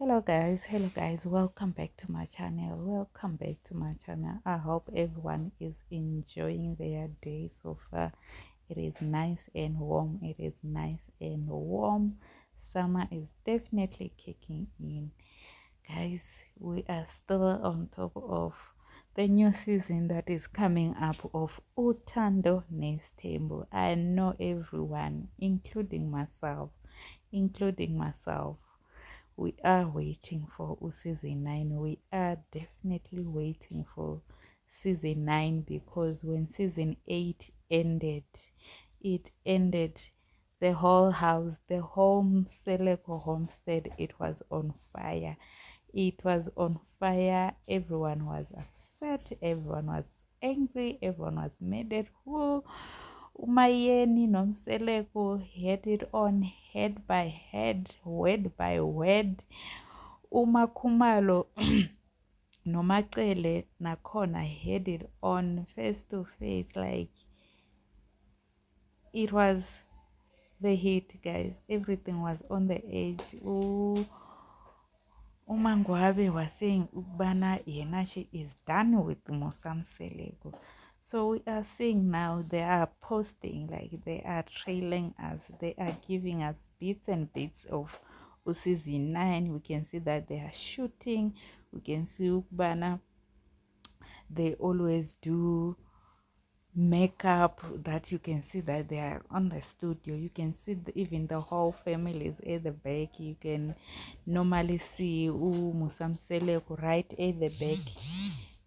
Hello guys, welcome back to my channel. I hope everyone is enjoying their day so far. It is nice and warm. Summer is definitely kicking in. Guys, we are still on top of the new season that is coming up of Utando Nestembo. I know everyone, including myself, we are waiting for season 9. We are definitely waiting for season 9 because when season 8 ended, it ended the whole house, the home Seleko homestead. It was on fire. It was on fire. Everyone was upset. Everyone was angry. Everyone was mad at who Umayeni nomseleko had it on head by head, word by word. Umakhumalo nomacele nakhona had it on face to face. Like, it was the heat, guys. Everything was on the edge. Umangwabe was saying Ubana yena she is done with Musamseleko. So we are seeing now they are posting, like they are trailing us, they are giving us bits and bits of season 9. We can see that they are shooting. We can see Ubana, they always do makeup, that you can see that they are on the studio. You can see even the whole family is at the back. You can normally see Musamseleko right at the back.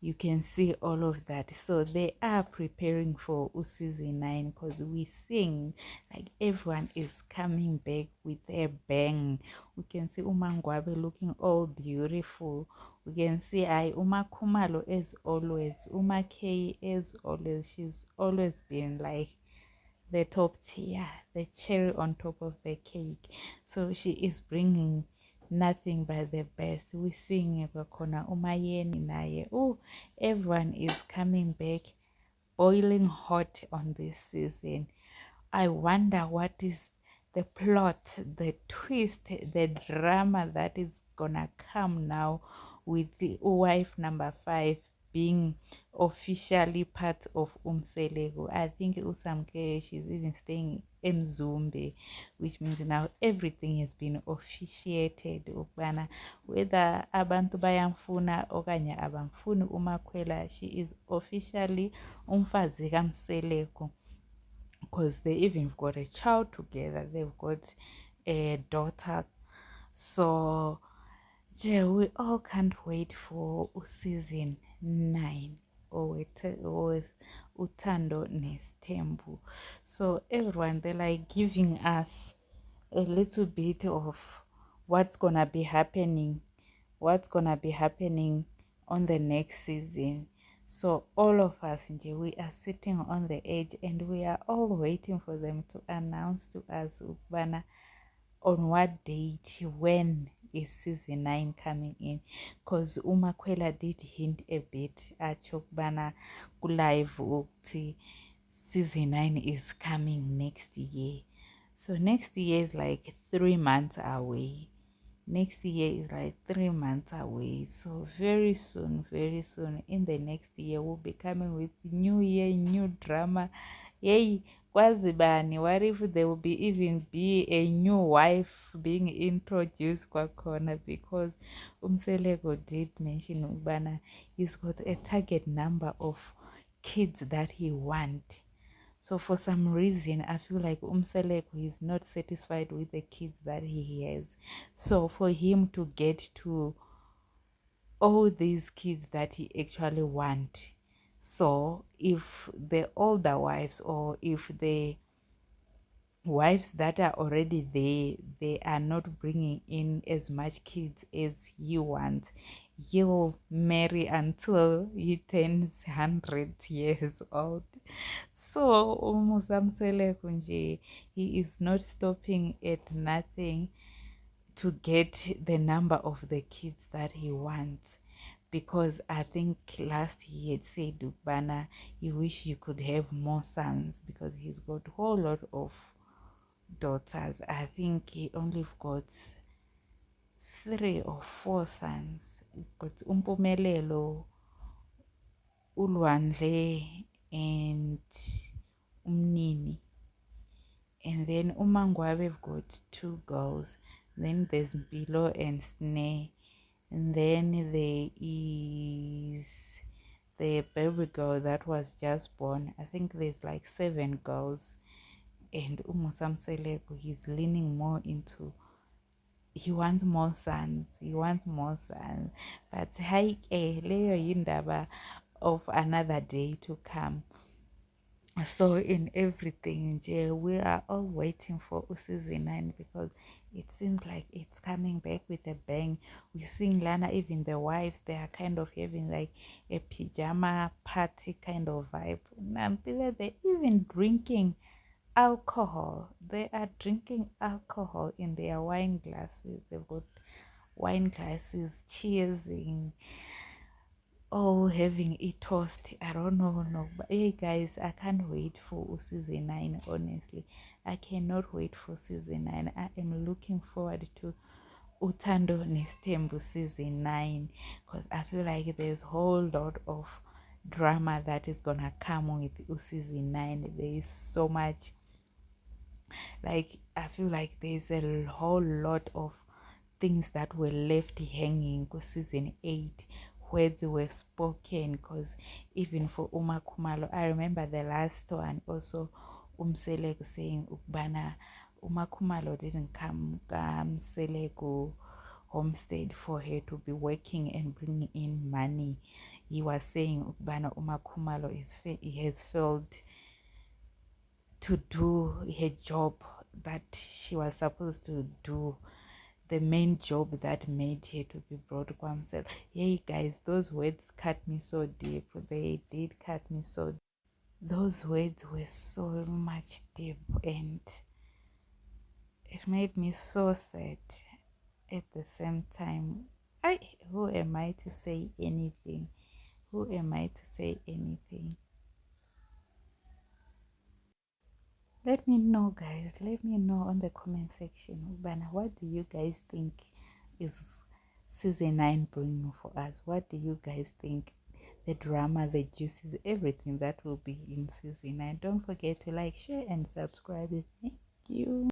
You can see all of that. So they are preparing for season 9 because we sing like everyone is coming back with a bang. We can see Umangwabe looking all beautiful. We can see Umakhumalo as always, Umakei as always. She's always been like the top tier, the cherry on top of the cake. So she is bringing nothing but the best. We sing Kona Umayeni naye. Oh, everyone is coming back boiling hot on this season. I wonder what is the plot, the twist, the drama that is gonna come now with the wife number 5 being officially part of Umseleko. I think Usamke, she's even staying in Mzumbe, which means now everything has been officiated. Ukubana whether abantu bayamfuna okanye abamfuni uMakhwela, she is officially umfazi kaMseleko, because they even got a child together. They've got a daughter. So yeah, we all can't wait for season 9 or Utando Nestembu. So everyone, they're like giving us a little bit of what's gonna be happening on the next season. So all of us, we are sitting on the edge and we are all waiting for them to announce to us Ubana on what date, when is season 9 coming in, because Umakhwela did hint a bit at Chokbana live ukti season 9 is coming next year. So next year is like 3 months away. Next year is like 3 months away. So very soon in the next year we'll be coming with new year, new drama. Yay, kwazibani, what if there will be even be a new wife being introduced kwakhona, because Umseleko did mention ubana he's got a target number of kids that he want. So for some reason, I feel like Umseleko is not satisfied with the kids that he has. So for him to get to all these kids that he actually want, so if the older wives or if the wives that are already there, they are not bringing in as much kids as he wants, he'll marry until he turns 100 years old. So Musamseleko nje, he is not stopping at nothing to get the number of the kids that he wants, because I think last he had said Ubana he wish he could have more sons because he's got a whole lot of daughters. I think he only got 3 or 4 sons. Got Umpumelelo, Ulwandle, and Umnini. And then Umangwa, we've got 2 girls. Then there's Mpilo and Snare. And then there is the baby girl that was just born. I think there's like 7 girls. And Musamseleko, he's leaning more into, he wants more sons. But hi, leyo yindaba of another day to come. So in everything, we are all waiting for season 9 because it seems like it's coming back with a bang. We're seeing Lana, even the wives, they are kind of having like a pajama party kind of vibe. They're even drinking alcohol. They are drinking alcohol in their wine glasses. They've got wine glasses, cheersing, all having a toast. I don't know, no, but hey guys, I can't wait for season 9. Honestly, I cannot wait for season 9. I am looking forward to Utando Nestembu season 9 because I feel like there's a whole lot of drama that is gonna come with season 9. There is so much, like I feel like there's a whole lot of things that were left hanging for season 8. Words were spoken, because even for Uma Khumalo, I remember the last one also, Umseleko saying Ukbana Uma Khumalo didn't come Seleko homestead for her to be working and bringing in money. He was saying Ukbana Uma Khumalo has failed to do her job that she was supposed to do, the main job that made her to be brought to Kwamsel. Hey guys, those words cut me so deep. They did cut me so deep. Those words were so much deep, and it made me so sad at the same time. Who am I to say anything? Who am I to say anything? Let me know, guys. Let me know on the comment section. Bana, what do you guys think is season 9 bringing for us? What do you guys think? The drama, the juices, everything that will be in season 9. Don't forget to like, share, and subscribe. Thank you.